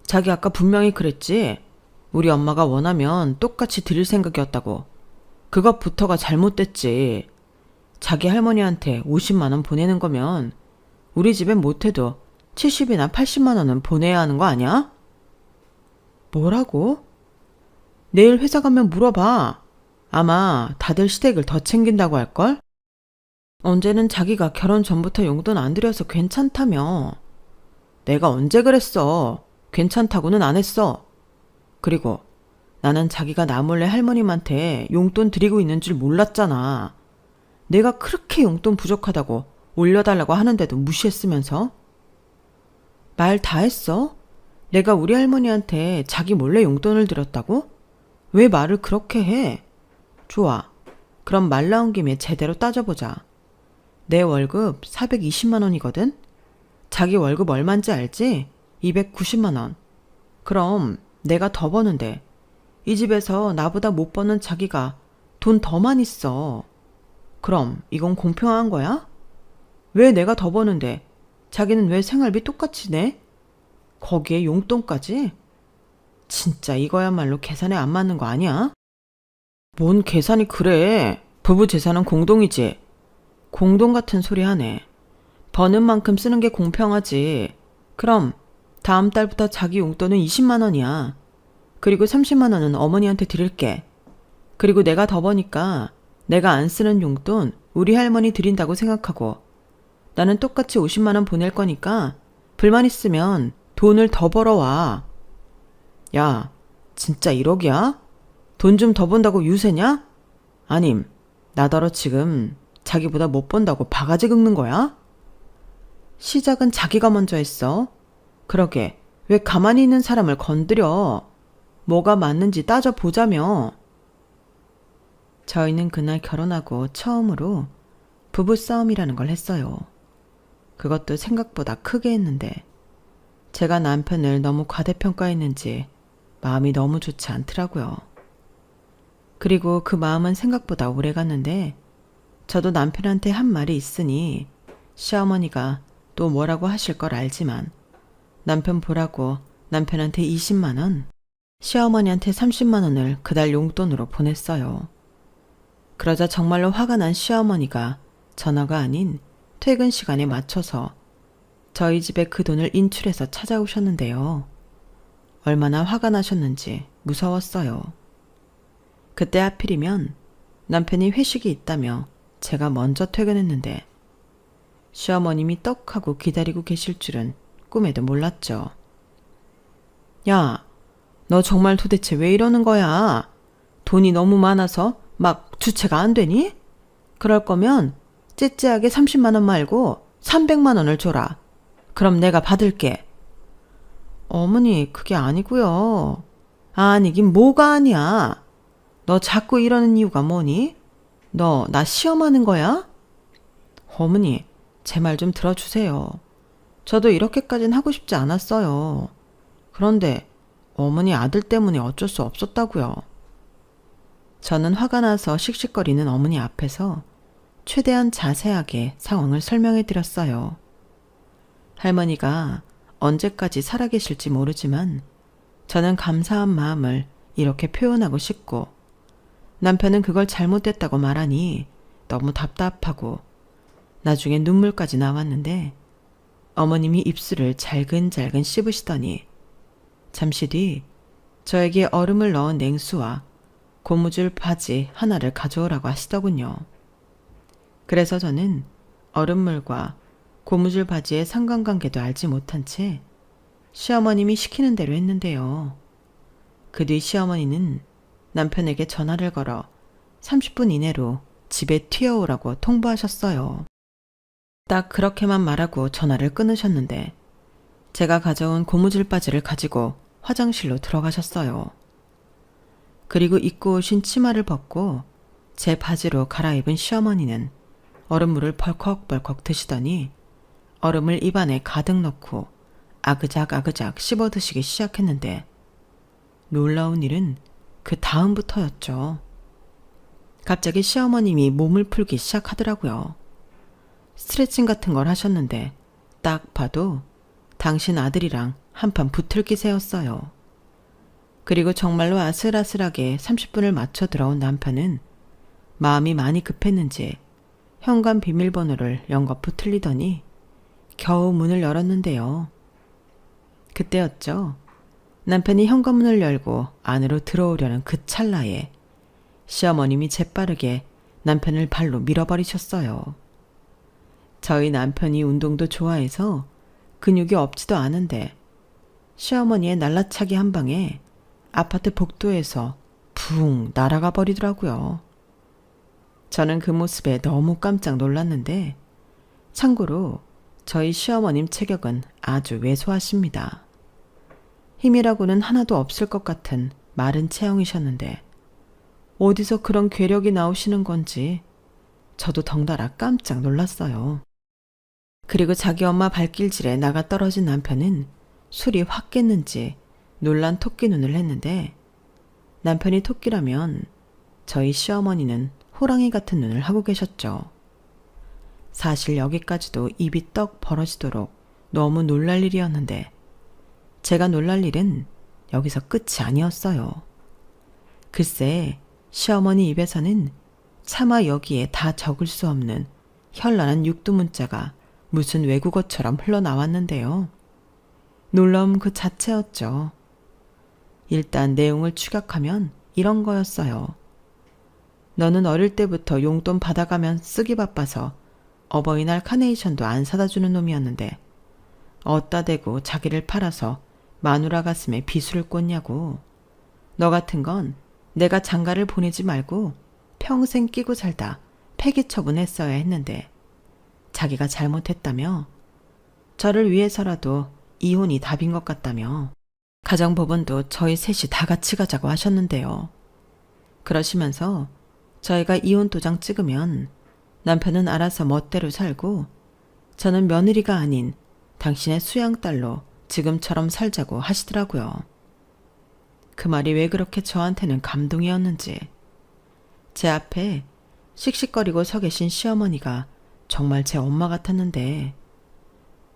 자기 아까 분명히 그랬지? 우리 엄마가 원하면 똑같이 드릴 생각이었다고. 그것부터가 잘못됐지. 자기 할머니한테 50만 원 보내는 거면 우리 집엔 못해도 70이나 80만 원은 보내야 하는 거 아니야? 뭐라고? 내일 회사 가면 물어봐. 아마 다들 시댁을 더 챙긴다고 할걸? 언제는 자기가 결혼 전부터 용돈 안 드려서 괜찮다며. 내가 언제 그랬어. 괜찮다고는 안 했어. 그리고 나는 자기가 나 몰래 할머님한테 용돈 드리고 있는 줄 몰랐잖아. 내가 그렇게 용돈 부족하다고 올려달라고 하는데도 무시했으면서. 말 다 했어? 내가 우리 할머니한테 자기 몰래 용돈을 드렸다고? 왜 말을 그렇게 해? 좋아. 그럼 말 나온 김에 제대로 따져보자. 내 월급 420만 원이거든? 자기 월급 얼만지 알지? 290만 원. 그럼 내가 더 버는데 이 집에서 나보다 못 버는 자기가 돈 더 많이 써. 그럼 이건 공평한 거야? 왜 내가 더 버는데 자기는 왜 생활비 똑같이 내? 거기에 용돈까지? 진짜 이거야말로 계산에 안 맞는 거 아니야? 뭔 계산이 그래. 부부 재산은 공동이지. 공동 같은 소리 하네. 버는 만큼 쓰는 게 공평하지. 그럼 다음 달부터 자기 용돈은 20만 원이야. 그리고 30만 원은 어머니한테 드릴게. 그리고 내가 더 버니까 내가 안 쓰는 용돈 우리 할머니 드린다고 생각하고 나는 똑같이 50만 원 보낼 거니까 불만 있으면 돈을 더 벌어와. 야, 진짜 1억이야? 돈 좀 더 번다고 유세냐? 아님, 나더러 지금 자기보다 못 번다고 바가지 긁는 거야? 시작은 자기가 먼저 했어. 그러게, 왜 가만히 있는 사람을 건드려? 뭐가 맞는지 따져보자며. 저희는 그날 결혼하고 처음으로 부부싸움이라는 걸 했어요. 그것도 생각보다 크게 했는데 제가 남편을 너무 과대평가했는지 마음이 너무 좋지 않더라고요. 그리고 그 마음은 생각보다 오래 갔는데 저도 남편한테 한 말이 있으니 시어머니가 또 뭐라고 하실 걸 알지만 남편 보라고 남편한테 20만 원, 시어머니한테 30만 원을 그달 용돈으로 보냈어요. 그러자 정말로 화가 난 시어머니가 전화가 아닌 퇴근 시간에 맞춰서 저희 집에 그 돈을 인출해서 찾아오셨는데요. 얼마나 화가 나셨는지 무서웠어요. 그때 하필이면 남편이 회식이 있다며 제가 먼저 퇴근했는데 시어머님이 떡하고 기다리고 계실 줄은 꿈에도 몰랐죠. 야, 너 정말 도대체 왜 이러는 거야? 돈이 너무 많아서 막 주체가 안 되니? 그럴 거면 째째하게 30만 원 말고 300만 원을 줘라. 그럼 내가 받을게. 어머니, 그게 아니고요. 아니긴 뭐가 아니야. 너 자꾸 이러는 이유가 뭐니? 너 나 시험하는 거야? 어머니, 제 말 좀 들어주세요. 저도 이렇게까진 하고 싶지 않았어요. 그런데 어머니 아들 때문에 어쩔 수 없었다고요. 저는 화가 나서 씩씩거리는 어머니 앞에서 최대한 자세하게 상황을 설명해 드렸어요. 할머니가 언제까지 살아계실지 모르지만 저는 감사한 마음을 이렇게 표현하고 싶고, 남편은 그걸 잘못됐다고 말하니 너무 답답하고 나중에 눈물까지 나왔는데, 어머님이 입술을 잘근잘근 씹으시더니 잠시 뒤 저에게 얼음을 넣은 냉수와 고무줄 바지 하나를 가져오라고 하시더군요. 그래서 저는 얼음물과 고무줄 바지의 상관관계도 알지 못한 채 시어머님이 시키는 대로 했는데요. 그 뒤 시어머니는 남편에게 전화를 걸어 30분 이내로 집에 튀어오라고 통보하셨어요. 딱 그렇게만 말하고 전화를 끊으셨는데, 제가 가져온 고무줄 바지를 가지고 화장실로 들어가셨어요. 그리고 입고 오신 치마를 벗고 제 바지로 갈아입은 시어머니는 얼음물을 벌컥벌컥 드시더니 얼음을 입안에 가득 넣고 아그작 씹어 드시기 시작했는데, 놀라운 일은 그 다음부터였죠. 갑자기 시어머님이 몸을 풀기 시작하더라고요. 스트레칭 같은 걸 하셨는데 딱 봐도 당신 아들이랑 한판 붙을 기세였어요. 그리고 정말로 아슬아슬하게 30분을 맞춰 들어온 남편은 마음이 많이 급했는지 현관 비밀번호를 연거푸 틀리더니 겨우 문을 열었는데요. 그때였죠. 남편이 현관문을 열고 안으로 들어오려는 그 찰나에 시어머님이 재빠르게 남편을 발로 밀어버리셨어요. 저희 남편이 운동도 좋아해서 근육이 없지도 않은데 시어머니의 날라차기 한 방에 아파트 복도에서 붕 날아가 버리더라고요. 저는 그 모습에 너무 깜짝 놀랐는데, 참고로 저희 시어머님 체격은 아주 왜소하십니다. 힘이라고는 하나도 없을 것 같은 마른 체형이셨는데 어디서 그런 괴력이 나오시는 건지 저도 덩달아 깜짝 놀랐어요. 그리고 자기 엄마 발길질에 나가 떨어진 남편은 술이 확 깼는지 놀란 토끼 눈을 했는데, 남편이 토끼라면 저희 시어머니는 호랑이 같은 눈을 하고 계셨죠. 사실 여기까지도 입이 떡 벌어지도록 너무 놀랄 일이었는데, 제가 놀랄 일은 여기서 끝이 아니었어요. 글쎄, 시어머니 입에서는 차마 여기에 다 적을 수 없는 현란한 육두문자가 무슨 외국어처럼 흘러나왔는데요. 놀라움 그 자체였죠. 일단 내용을 추격하면 이런 거였어요. 너는 어릴 때부터 용돈 받아가면 쓰기 바빠서 어버이날 카네이션도 안 사다 주는 놈이었는데 어따 대고 자기를 팔아서 마누라 가슴에 비수를 꽂냐고. 너 같은 건 내가 장가를 보내지 말고 평생 끼고 살다 폐기 처분했어야 했는데 자기가 잘못했다며, 저를 위해서라도 이혼이 답인 것 같다며 가정법원도 저희 셋이 다 같이 가자고 하셨는데요. 그러시면서 저희가 이혼 도장 찍으면 남편은 알아서 멋대로 살고 저는 며느리가 아닌 당신의 수양딸로 지금처럼 살자고 하시더라고요. 그 말이 왜 그렇게 저한테는 감동이었는지. 제 앞에 씩씩거리고 서 계신 시어머니가 정말 제 엄마 같았는데,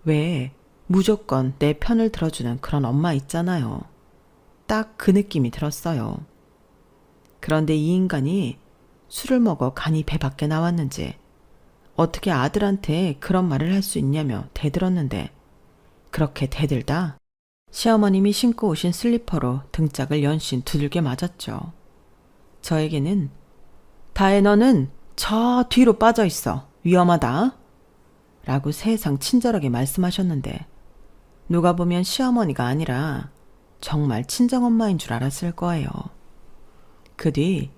왜 무조건 내 편을 들어주는 그런 엄마 있잖아요. 딱 그 느낌이 들었어요. 그런데 이 인간이 술을 먹어 간이 배 밖에 나왔는지 어떻게 아들한테 그런 말을 할 수 있냐며 대들었는데, 그렇게 대들다 시어머님이 신고 오신 슬리퍼로 등짝을 연신 두들겨 맞았죠. 저에게는 다혜 너는 저 뒤로 빠져 있어. 위험하다. 라고 세상 친절하게 말씀하셨는데, 누가 보면 시어머니가 아니라 정말 친정엄마인 줄 알았을 거예요. 그 뒤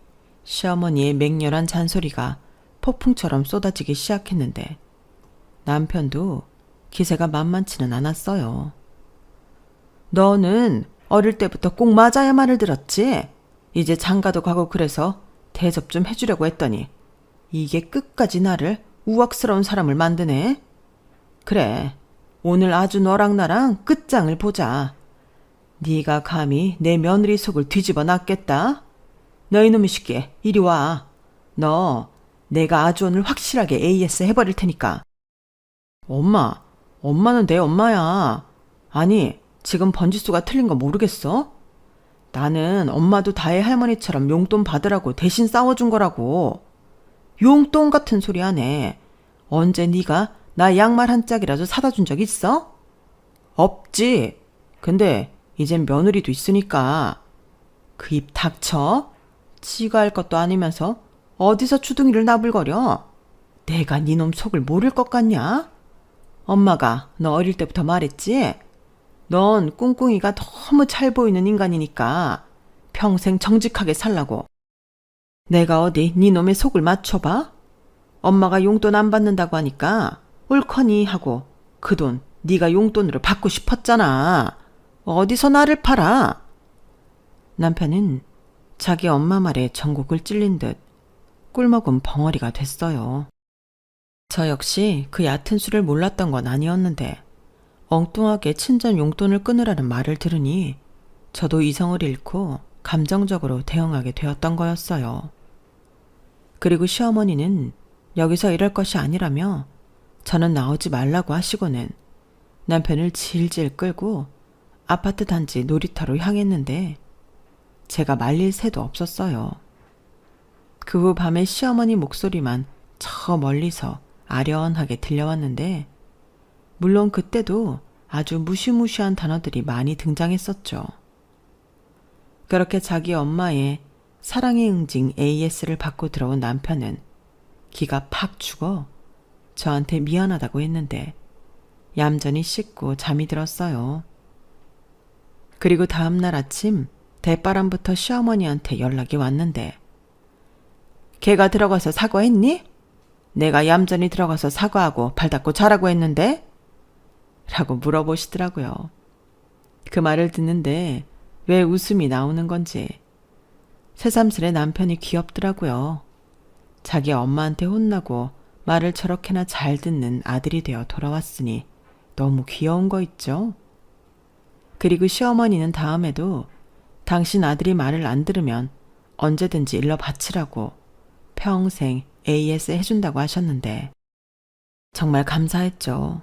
시어머니의 맹렬한 잔소리가 폭풍처럼 쏟아지기 시작했는데 남편도 기세가 만만치는 않았어요. 너는 어릴 때부터 꼭 맞아야 말을 들었지? 이제 장가도 가고 그래서 대접 좀 해주려고 했더니 이게 끝까지 나를 우악스러운 사람을 만드네? 그래, 오늘 아주 너랑 나랑 끝장을 보자. 네가 감히 내 며느리 속을 뒤집어 놨겠다? 너 이놈의 새끼, 이리 와. 너, 내가 아주 오늘 확실하게 AS 해버릴 테니까. 엄마는 내 엄마야. 아니, 지금 번지수가 틀린 거 모르겠어? 나는 엄마도 다혜 할머니처럼 용돈 받으라고 대신 싸워준 거라고. 용돈 같은 소리 하네. 언제 네가 나 양말 한 짝이라도 사다 준 적 있어? 없지. 근데 이젠 며느리도 있으니까. 그 입 닥쳐? 지가 할 것도 아니면서 어디서 주둥이를 나불거려? 내가 니놈 속을 모를 것 같냐? 엄마가 너 어릴 때부터 말했지? 넌 꿍꿍이가 너무 잘 보이는 인간이니까 평생 정직하게 살라고. 내가 어디 니놈의 속을 맞춰봐? 엄마가 용돈 안 받는다고 하니까 옳거니 하고 그 돈 네가 용돈으로 받고 싶었잖아. 어디서 나를 팔아? 남편은 자기 엄마 말에 전곡을 찔린 듯 꿀먹은 벙어리가 됐어요. 저 역시 그 얕은 수를 몰랐던 건 아니었는데 엉뚱하게 친전 용돈을 끊으라는 말을 들으니 저도 이성을 잃고 감정적으로 대응하게 되었던 거였어요. 그리고 시어머니는 여기서 이럴 것이 아니라며 저는 나오지 말라고 하시고는 남편을 질질 끌고 아파트 단지 놀이터로 향했는데 제가 말릴 새도 없었어요. 그 후 밤에 시어머니 목소리만 저 멀리서 아련하게 들려왔는데 물론 그때도 아주 무시무시한 단어들이 많이 등장했었죠. 그렇게 자기 엄마의 사랑의 응징 AS를 받고 들어온 남편은 기가 팍 죽어 저한테 미안하다고 했는데 얌전히 씻고 잠이 들었어요. 그리고 다음날 아침 대바람부터 시어머니한테 연락이 왔는데 걔가 들어가서 사과했니? 내가 얌전히 들어가서 사과하고 발 닦고 자라고 했는데? 라고 물어보시더라고요. 그 말을 듣는데 왜 웃음이 나오는 건지 새삼스레 남편이 귀엽더라고요. 자기 엄마한테 혼나고 말을 저렇게나 잘 듣는 아들이 되어 돌아왔으니 너무 귀여운 거 있죠? 그리고 시어머니는 다음에도 당신 아들이 말을 안 들으면 언제든지 일러 바치라고 평생 AS 해준다고 하셨는데 정말 감사했죠.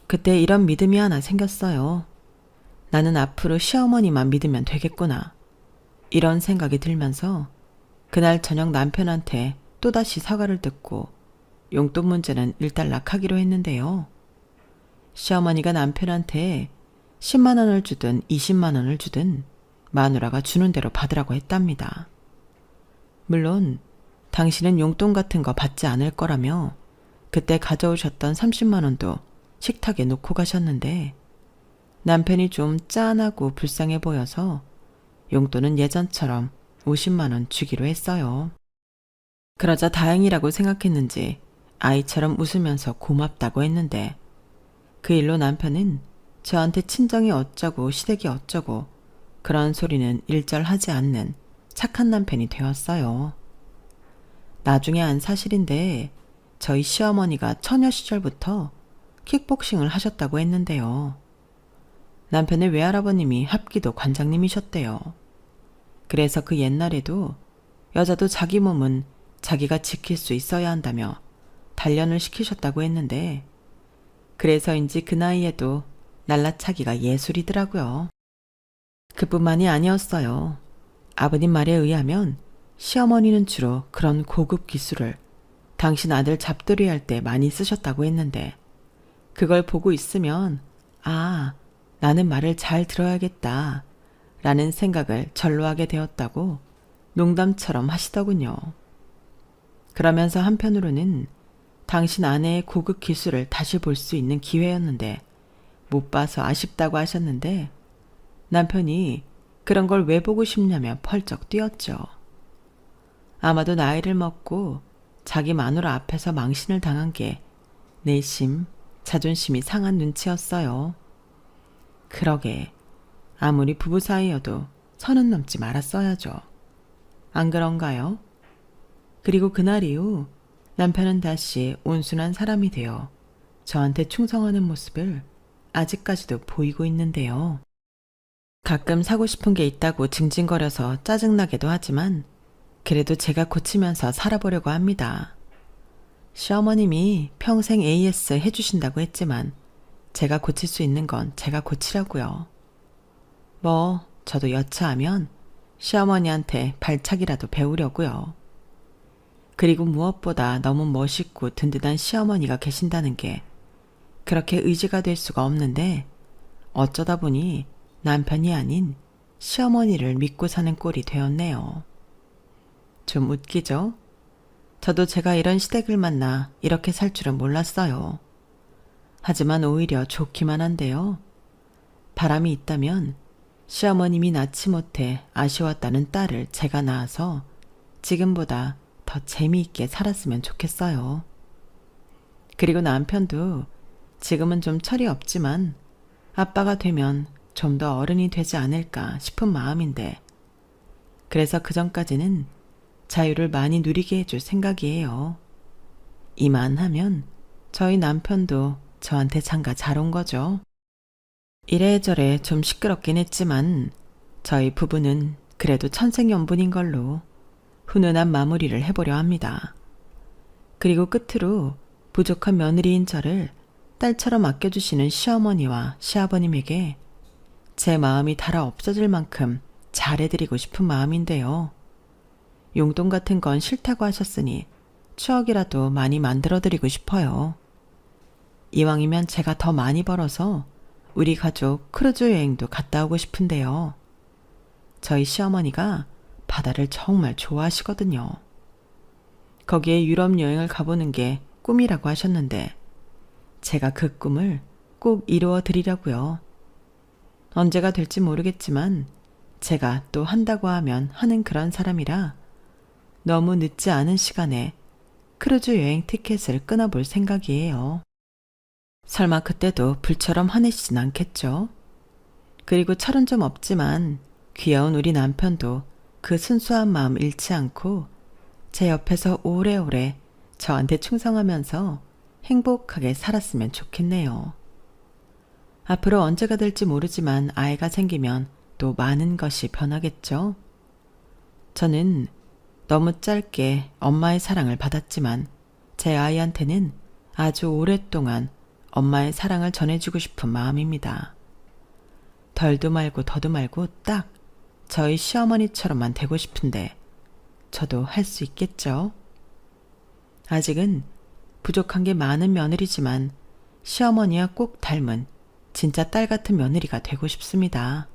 그때 이런 믿음이 하나 생겼어요. 나는 앞으로 시어머니만 믿으면 되겠구나. 이런 생각이 들면서 그날 저녁 남편한테 또다시 사과를 듣고 용돈 문제는 일단락하기로 했는데요. 시어머니가 남편한테 10만 원을 주든 20만 원을 주든 마누라가 주는 대로 받으라고 했답니다. 물론 당신은 용돈 같은 거 받지 않을 거라며 그때 가져오셨던 30만 원도 식탁에 놓고 가셨는데 남편이 좀 짠하고 불쌍해 보여서 용돈은 예전처럼 50만 원 주기로 했어요. 그러자 다행이라고 생각했는지 아이처럼 웃으면서 고맙다고 했는데 그 일로 남편은 저한테 친정이 어쩌고 시댁이 어쩌고 그런 소리는 일절 하지 않는 착한 남편이 되었어요. 나중에 안 사실인데 저희 시어머니가 처녀 시절부터 킥복싱을 하셨다고 했는데요. 남편의 외할아버님이 합기도 관장님이셨대요. 그래서 그 옛날에도 여자도 자기 몸은 자기가 지킬 수 있어야 한다며 단련을 시키셨다고 했는데 그래서인지 그 나이에도 날라차기가 예술이더라고요. 그뿐만이 아니었어요. 아버님 말에 의하면 시어머니는 주로 그런 고급 기술을 당신 아들 잡돌이 할 때 많이 쓰셨다고 했는데 그걸 보고 있으면 아, 나는 말을 잘 들어야겠다 라는 생각을 절로 하게 되었다고 농담처럼 하시더군요. 그러면서 한편으로는 당신 아내의 고급 기술을 다시 볼 수 있는 기회였는데 못 봐서 아쉽다고 하셨는데 남편이 그런 걸 왜 보고 싶냐며 펄쩍 뛰었죠. 아마도 나이를 먹고 자기 마누라 앞에서 망신을 당한 게 내심 자존심이 상한 눈치였어요. 그러게 아무리 부부 사이여도 선은 넘지 말았어야죠. 안 그런가요? 그리고 그날 이후 남편은 다시 온순한 사람이 되어 저한테 충성하는 모습을 아직까지도 보이고 있는데요. 가끔 사고 싶은 게 있다고 징징거려서 짜증나기도 하지만 그래도 제가 고치면서 살아보려고 합니다. 시어머님이 평생 AS 해주신다고 했지만 제가 고칠 수 있는 건 제가 고치려고요. 뭐 저도 여차하면 시어머니한테 발차기라도 배우려고요. 그리고 무엇보다 너무 멋있고 든든한 시어머니가 계신다는 게 그렇게 의지가 될 수가 없는데 어쩌다 보니 남편이 아닌 시어머니를 믿고 사는 꼴이 되었네요. 좀 웃기죠? 저도 제가 이런 시댁을 만나 이렇게 살 줄은 몰랐어요. 하지만 오히려 좋기만 한데요. 바람이 있다면 시어머님이 낳지 못해 아쉬웠다는 딸을 제가 낳아서 지금보다 더 재미있게 살았으면 좋겠어요. 그리고 남편도 지금은 좀 철이 없지만 아빠가 되면 좀 더 어른이 되지 않을까 싶은 마음인데 그래서 그전까지는 자유를 많이 누리게 해줄 생각이에요. 이만하면 저희 남편도 저한테 장가 잘 온 거죠. 이래저래 좀 시끄럽긴 했지만 저희 부부는 그래도 천생연분인 걸로 훈훈한 마무리를 해보려 합니다. 그리고 끝으로 부족한 며느리인 저를 딸처럼 아껴주시는 시어머니와 시아버님에게 제 마음이 달아 없어질 만큼 잘해드리고 싶은 마음인데요. 용돈 같은 건 싫다고 하셨으니 추억이라도 많이 만들어드리고 싶어요. 이왕이면 제가 더 많이 벌어서 우리 가족 크루즈 여행도 갔다 오고 싶은데요. 저희 시어머니가 바다를 정말 좋아하시거든요. 거기에 유럽 여행을 가보는 게 꿈이라고 하셨는데 제가 그 꿈을 꼭 이루어 드리려고요. 언제가 될지 모르겠지만 제가 또 한다고 하면 하는 그런 사람이라 너무 늦지 않은 시간에 크루즈 여행 티켓을 끊어볼 생각이에요. 설마 그때도 불처럼 화내시진 않겠죠? 그리고 철은 좀 없지만 귀여운 우리 남편도 그 순수한 마음 잃지 않고 제 옆에서 오래오래 저한테 충성하면서 행복하게 살았으면 좋겠네요. 앞으로 언제가 될지 모르지만 아이가 생기면 또 많은 것이 변하겠죠? 저는 너무 짧게 엄마의 사랑을 받았지만 제 아이한테는 아주 오랫동안 엄마의 사랑을 전해주고 싶은 마음입니다. 덜도 말고 더도 말고 딱 저희 시어머니처럼만 되고 싶은데 저도 할 수 있겠죠? 아직은 부족한 게 많은 며느리지만 시어머니와 꼭 닮은 진짜 딸 같은 며느리가 되고 싶습니다.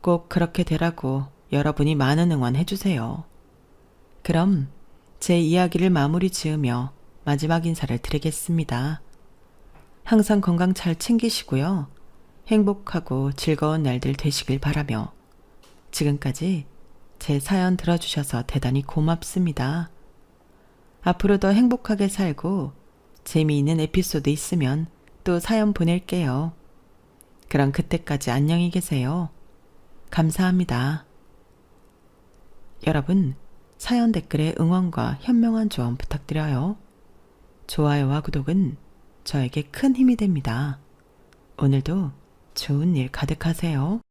꼭 그렇게 되라고 여러분이 많은 응원해 주세요. 그럼 제 이야기를 마무리 지으며 마지막 인사를 드리겠습니다. 항상 건강 잘 챙기시고요. 행복하고 즐거운 날들 되시길 바라며 지금까지 제 사연 들어주셔서 대단히 고맙습니다. 앞으로도 행복하게 살고 재미있는 에피소드 있으면 또 사연 보낼게요. 그럼 그때까지 안녕히 계세요. 감사합니다. 여러분, 사연 댓글에 응원과 현명한 조언 부탁드려요. 좋아요와 구독은 저에게 큰 힘이 됩니다. 오늘도 좋은 일 가득하세요.